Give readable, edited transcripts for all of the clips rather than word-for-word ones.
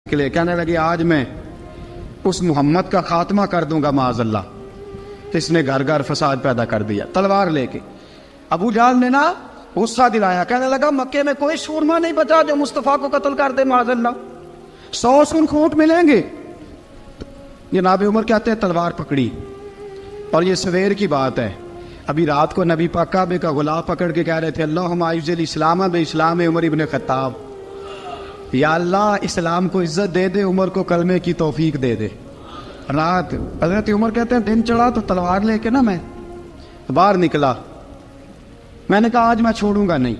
کے لیے کہنے لگے آج میں اس محمد کا خاتمہ کر دوں گا معاذ اللہ. تو اس نے گھر گھر فساد پیدا کر دیا تلوار لے کے. ابو جہل نے نا غصہ دلایا, کہنے لگا مکے میں کوئی سورما نہیں بچا جو مصطفیٰ کو قتل کر دے معاذ اللہ, 100 سرخ ملیں گے. جناب عمر کہتے ہیں تلوار پکڑی, اور یہ سویر کی بات ہے. ابھی رات کو نبی پاک کعبے کا غلاف پکڑ کے کہہ رہے تھے اللہم اعز الاسلام باسلام عمر ابن خطاب, یا اللہ اسلام کو عزت دے دے, عمر کو کلمے کی توفیق دے دے. رات حضرت عمر کہتے ہیں دن چڑھا تو تلوار لے کے نا میں باہر نکلا. میں نے کہا آج میں چھوڑوں گا نہیں.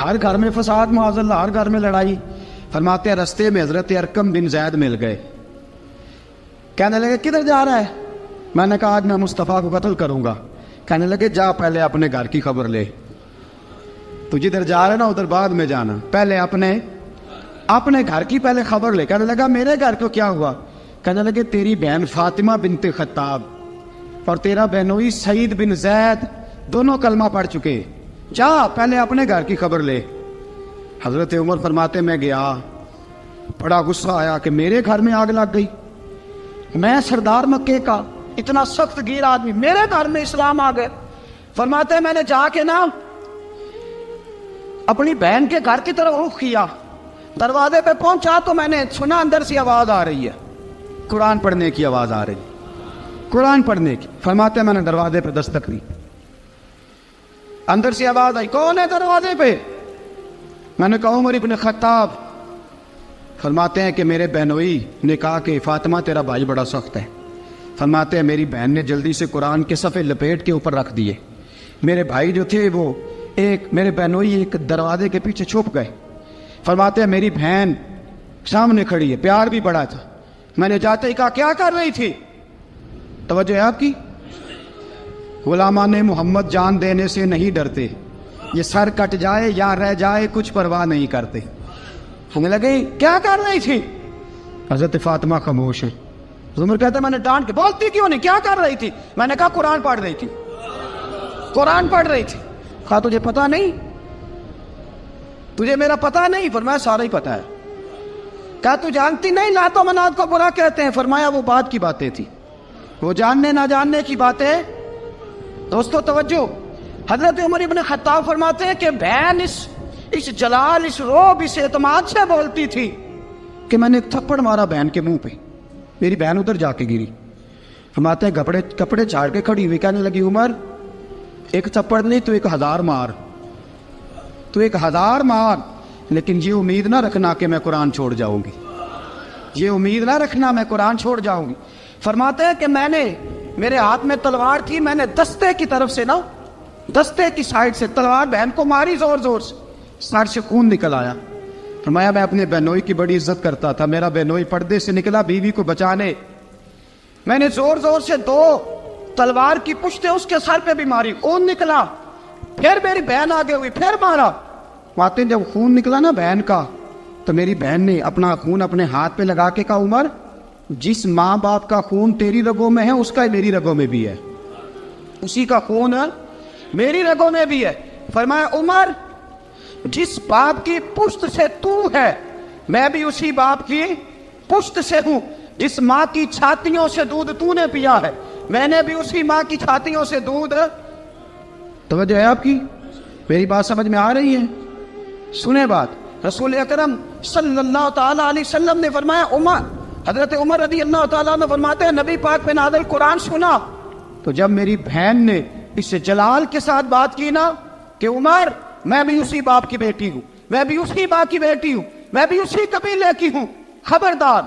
ہر گھر میں فساد معاذ اللہ, ہر گھر میں لڑائی. فرماتے ہیں رستے میں حضرت ارقم بن زید مل گئے, کہنے لگے کدھر جا رہا ہے؟ میں نے کہا آج میں مصطفیٰ کو قتل کروں گا. کہنے لگے جا پہلے اپنے گھر کی خبر لے, تو جدھر جا رہا ہے نا ادھر بعد میں جانا, پہلے اپنے گھر کی پہلے خبر لے. کہنے لگا میرے گھر کو کیا ہوا؟ کہنے لگے تیری بہن فاطمہ بنت خطاب اور تیرا بہنوئی سعید بن زید دونوں کلمہ پڑھ چکے, جا پہلے اپنے گھر کی خبر لے. حضرت عمر فرماتے میں گیا, بڑا غصہ آیا کہ میرے گھر میں آگ لگ گئی. میں سردار مکے کا اتنا سخت گیر آدمی, میرے گھر میں اسلام آ گئے. فرماتے ہیں میں نے جا کے نا اپنی بہن کے گھر کی طرف رخ کیا, دروازے پہ پہنچا تو میں نے سنا اندر سے آواز آ رہی ہے, قرآن پڑھنے کی آواز آ رہی, قرآن پڑھنے کی. فرماتے ہیں میں نے دروازے پہ دستک دی, اندر سے آواز آئی کون ہے دروازے پہ؟ میں نے کہا عمر ابن خطاب. فرماتے ہیں کہ میرے بہنوئی نے کہا کہ فاطمہ تیرا بھائی بڑا سخت ہے. فرماتے ہیں میری بہن نے جلدی سے قرآن کے صفحے لپیٹ کے اوپر رکھ دیے. میرے بھائی جو تھے وہ میرے بہنوئی ایک دروازے کے پیچھے چھپ گئے. فرماتے ہیں میری بہن سامنے کھڑی ہے, پیار بھی بڑا تھا. میں نے جاتے ہی کہا کیا کر رہی تھی؟ توجہ ہے آپ کی؟ غلامان محمد جان دینے سے نہیں ڈرتے, یہ سر کٹ جائے یا رہ جائے کچھ پرواہ نہیں کرتے. ہمیں لگے کیا کر رہی تھی؟ حضرت فاطمہ خاموش ہے. عمر کہتا ہے میں نے ڈانٹ کے, بولتی کیوں نہیں, کیا کر رہی تھی؟ میں نے کہا قرآن پڑھ رہی تھی, قرآن پڑھ رہی تھی. کہا تجھے پتا نہیں, تجھے میرا پتا نہیں؟ فرمایا سارا ہی پتا ہے. کہا تو جانتی نہیں لات و منات کو برا کہتے ہیں؟ فرمایا وہ بات کی باتیں تھی, وہ جاننے نہ جاننے کی باتیں. دوستو توجہ, حضرت عمر ابن خطاب فرماتے ہیں کہ بہن اس جلال, اس روب, اس اعتماد سے بولتی تھی کہ میں نے ایک تھپڑ مارا بہن کے منہ پہ, میری بہن ادھر جا کے گری. فرماتے ہیں کپڑے جھاڑ کے کھڑی ہوئی, کہنے لگی عمر ایک تھپڑ نہیں تو 1000 مار, تو 1000 مار, لیکن یہ امید نہ رکھنا کہ میں قرآن چھوڑ جاؤں گی, یہ امید نہ رکھنا میں قرآن چھوڑ جاؤں گی. فرماتے ہیں کہ میرے ہاتھ میں تلوار تھی, میں نے دستے کی طرف سے نا, دستے کی سائڈ سے تلوار بہن کو ماری زور زور سے, سر سے خون نکل آیا. فرمایا میں اپنے بہنوئی کی بڑی عزت کرتا تھا, میرا بہنوئی پردے سے نکلا بیوی کو بچانے, میں نے زور زور سے 2 تلوار کی پشتیں اس کے سر پہ بھی ماری, خون نکلا. پھر میری بہن آگے ہوئی, پھر مارا. واقعی جب خون نکلا نا بہن کا, تو میری بہن نے اپنا خون اپنے ہاتھ پہ لگا کے کہا عمر جس ماں باپ کا خون تیری رگوں میں ہے اس کا میری رگوں میں بھی ہے, اسی کا خون میری رگوں میں بھی ہے. فرمایا عمر جس باپ کی پشت سے تو ہے میں بھی اسی باپ کی پشت سے ہوں, جس ماں کی چھاتیوں سے دودھ تو نے پیا ہے میں نے بھی اسی ماں کی چھاتیوں سے دودھ. توجہ ہے آپ کی؟ میری بات سمجھ میں آ رہی ہے؟ سنیں بات. رسول اکرم صلی اللہ تعالیٰ علیہ وسلم نے فرمایا, حضرت عمر رضی اللہ تعالیٰ نے فرماتے ہیں نبی پاک پہ نازل قرآن سنا تو جب میری بہن نے اس جلال کے ساتھ بات کی نا کہ عمر میں بھی اسی باپ کی بیٹی ہوں, میں بھی اسی باپ کی بیٹی ہوں, میں بھی اسی قبیلے کی ہوں, خبردار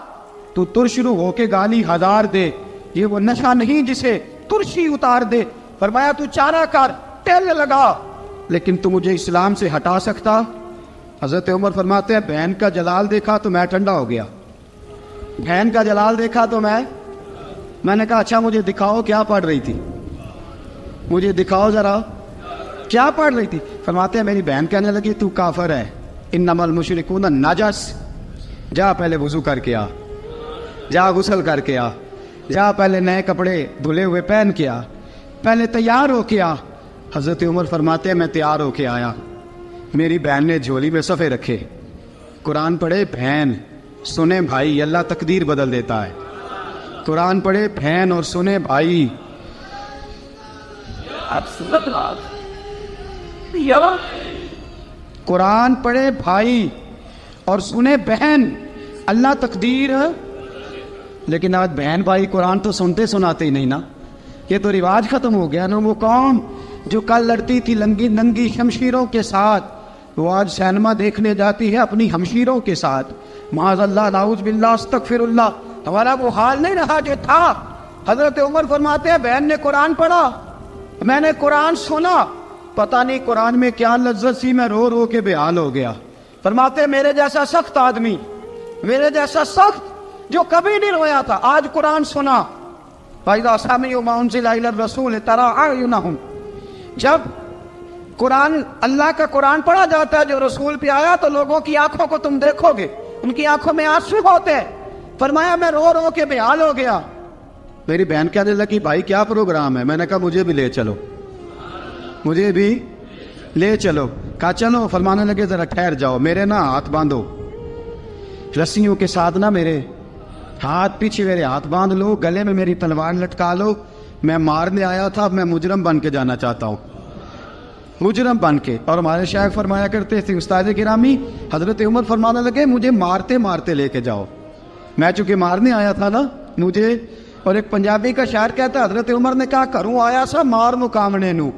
تو ترشرو ہو کے گالی 1000 دے, یہ وہ نشہ نہیں جسے ترشی اتار دے. فرمایا تو چارہ کر, ٹیل لگا, لیکن تو مجھے اسلام سے ہٹا سکتا؟ حضرت عمر فرماتے ہیں بہن کا جلال دیکھا تو میں ٹھنڈا ہو گیا, بہن کا جلال دیکھا تو میں نے کہا اچھا مجھے دکھاؤ کیا پڑھ رہی تھی, مجھے دکھاؤ ذرا کیا پڑھ رہی تھی. فرماتے ہیں میری بہن کہنے لگی تو کافر ہے, انما المشرکون نجس, جا پہلے وضو کر کے آ, جا غسل کر کے آ, جا پہلے نئے کپڑے دھلے ہوئے پہن کے آ, پہلے تیار ہو کے آ. حضرت عمر فرماتے ہیں میں تیار ہو کے آیا, میری بہن نے جھولی میں صفحے رکھے, قرآن پڑھے بہن, سنیں بھائی، اللہ تقدیر بدل دیتا ہے. قرآن پڑھے بہن اور سنیں بھائی. قرآن پڑھے بھائی اور سنے بہن، اللہ تقدیر. لیکن آج بہن بھائی قرآن تو سنتے سناتے ہی نہیں نا. یہ تو رواج ختم ہو گیا نا. وہ قوم جو کل لڑتی تھی ننگی شمشیروں کے ساتھ، وہ آج سینما دیکھنے جاتی ہے اپنی ہمشیروں کے ساتھ. معاذ اللہ، نعوذ باللہ، استغفر اللہ. ہمارا وہ حال نہیں رہا جو تھا. حضرت عمر فرماتے ہیں بہن نے قرآن پڑھا، میں نے قرآن سنا، پتہ نہیں قرآن میں کیا لذت سی، میں رو رو کے بے حال ہو گیا. فرماتے ہیں میرے جیسا سخت آدمی، میرے جیسا سخت جو کبھی نہیں رویا تھا، آج قرآن سنا. فَإِذَا سَمِعُوا مَا أُنزِلَ إِلَى الرَّسُولِ تَرَىٰ أَعْيُنَهُمْ، جب قرآن، اللہ کا قرآن پڑھا جاتا ہے جو رسول پہ آیا، تو لوگوں کی آنکھوں کو تم دیکھو گے، ان کی آنکھوں میں آنسو ہوتے ہیں. فرمایا میں رو رو کے بے حال ہو گیا. میری بہن کہنے لگی بھائی کیا پروگرام ہے؟ میں نے کہا مجھے بھی لے چلو، مجھے بھی لے چلو. کہا چلو. فرمانے لگے ذرا ٹھہر جاؤ، میرے نا ہاتھ باندھو رسیوں کے ساتھ، نا میرے ہاتھ پیچھے میرے ہاتھ باندھ لو، گلے میں میری تلوار لٹکا لو. میں مارنے آیا تھا، اب میں مجرم بن کے جانا چاہتا ہوں، مجرم بن کے. اور ہمارے شیخ فرمایا کرتے تھے استاد گرامی، حضرت عمر فرمانے لگے مجھے مارتے مارتے لے کے جاؤ. میں چونکہ مارنے آیا تھا نا مجھے. اور ایک پنجابی کا شاعر کہتا ہے حضرت عمر نے کہا کروں آیا سا مار مقامنے نو،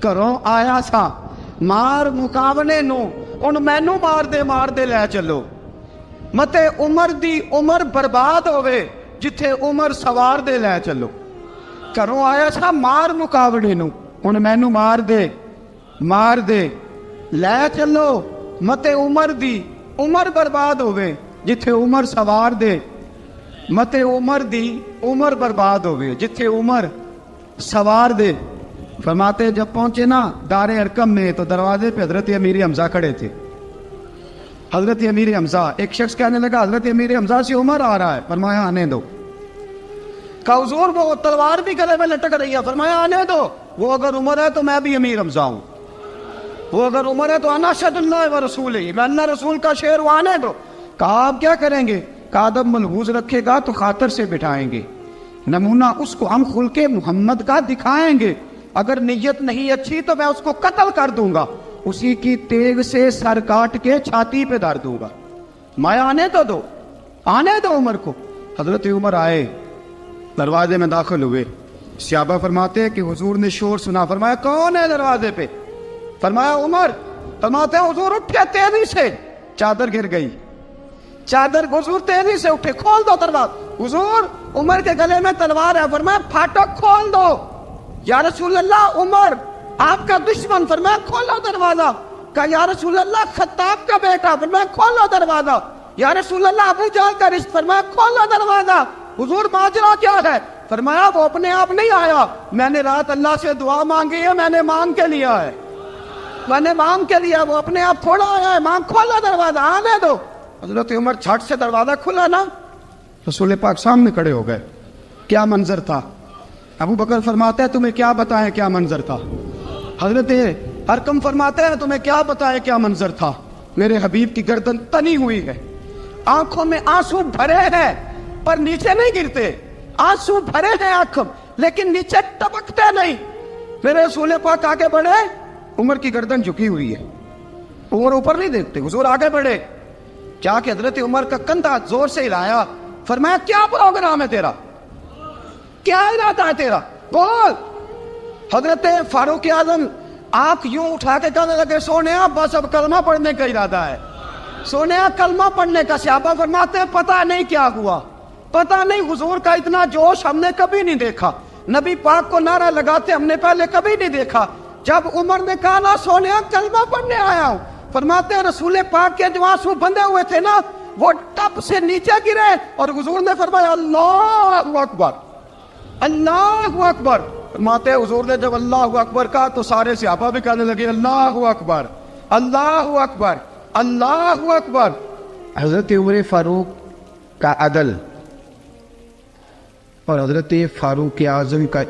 کروں آیا سا مار مقامنے نو، ان مینو مار دے لے چلو. متے عمر دی عمر برباد ہوئے جتھے عمر سوار دے لے چلو. کروں آیا سا مار مقابلے نو، ان مینو مار دے لے چلو. متے عمر دی عمر برباد ہوئے جتھے عمر سوار دے، متے عمر دی عمر برباد ہوئے جتھے عمر سوار دے. فرماتے جب پہنچے نا دار ارقم میں تو دروازے پہ حضرت امیر حمزہ کھڑے تھے. حضرت امیر حمزہ، ایک شخص کہنے لگا حضرت امیر حمزہ سے عمر آ رہا ہے. فرمایا آنے دو. کہا حضور وہ تلوار بھی گلے میں لٹک رہی ہے. فرمایا آنے دو. وہ اگر عمر ہے تو میں بھی امیر حمزہ ہوں، وہ اگر عمر ہے تو انا اشہد اللہ و رسولہ، میں اللہ رسول کا شعر ہوں، آنے دو. کہا آپ کیا کریں گے؟ کہا ادب ملحوظ رکھے گا تو خاطر سے بٹھائیں گے، نمونہ اس کو ہم خلق محمد کا دکھائیں گے، اگر نیت نہیں اچھی تو میں اس کو قتل کر دوں گا، اسی کی تیغ سے سر کاٹ کے چھاتی پہ دھر دوں گا. میں آنے تو دو، آنے دو عمر کو. حضرت عمر آئے، دروازے میں داخل ہوئے. صحابہ فرماتے ہیں کہ حضور نے شور سنا. فرمایا کون ہے دروازے پہ؟ فرمایا عمر. فرماتے ہیں حضور اٹھے تیزی سے، چادر گر گئی، چادر. حضور تیزی سے اٹھے، کھول دو دروازہ. حضور عمر کے گلے میں تلوار ہے. فرمایا پھاٹک کھول دو. یا رسول اللہ عمر آپ کا دشمن. فرمایا کھولو دروازہ. کہا یا رسول اللہ خطاب کا بیٹا. فرمایا کھولو دروازہ. یا رسول اللہ ابو جہل کا رشت. فرمایا کھولو دروازہ. حضور ماجرا کیا ہے؟ فرمایا وہ اپنے آپ نہیں آیا، میں نے رات اللہ سے دعا مانگی ہے، میں نے مانگ کے لیا ہے، میں نے مانگ کے لیا، وہ اپنے آپ تھوڑا آیا ہے. مانگ. کھولا دروازہ، آنے دو. حضرت عمر چھٹ سے دروازہ کھلا نا، رسول پاک سامنے کھڑے ہو گئے. کیا منظر تھا. ابو بکر فرماتے ہیں تمہیں کیا بتائیں کیا منظر تھا. حضرت ارقم فرماتے ہیں تمہیں کیا بتائیں کیا منظر تھا. میرے حبیب کی گردن تنی ہوئی ہے، آنکھوں میں آنسو بھرے ہیں پر نیچے نہیں گرتے. آنسو بھرے ہیں آنکھوں لیکن نیچے ٹپکتے نہیں. میرے رسول پاک آگے بڑھے، عمر کی گردن جھکی ہوئی ہے، عمر اوپر نہیں دیکھتے. حضور آگے بڑھے، جا کے حضرت عمر کا کندھا زور سے ہلایا. فرمایا کیا پروگرام ہے تیرا، کیا ارادہ ہے تیرا، بول. حضرت فاروق اعظم آنکھ یوں اٹھا کے کہنے لگے سونیا بس اب کلمہ پڑھنے کا ارادہ ہے، سونیا کلمہ پڑھنے کا. صحابہ فرماتے ہیں پتہ نہیں کیا ہوا، پتہ نہیں. حضور کا اتنا جوش ہم نے کبھی نہیں دیکھا، نبی پاک کو نعرہ لگاتے ہم نے پہلے کبھی نہیں دیکھا. جب عمر نے کہا نا سونیا کلمہ پڑھنے آیا ہوں، فرماتے ہیں رسول پاک کے جو آنسو بندے ہوئے تھے نا وہ ٹپ سے نیچے گرے اور حضور نے فرمایا اللہ اکبر، اللہ اکبر. فرماتے ہیں حضور نے جب اللہ اکبر کہا تو سارے صحابہ بھی کہنے لگے اللہ اکبر، اللہ اکبر، اللہ اکبر. حضرت عمر فاروق کا عدل اور حضرت فاروق اعظم کا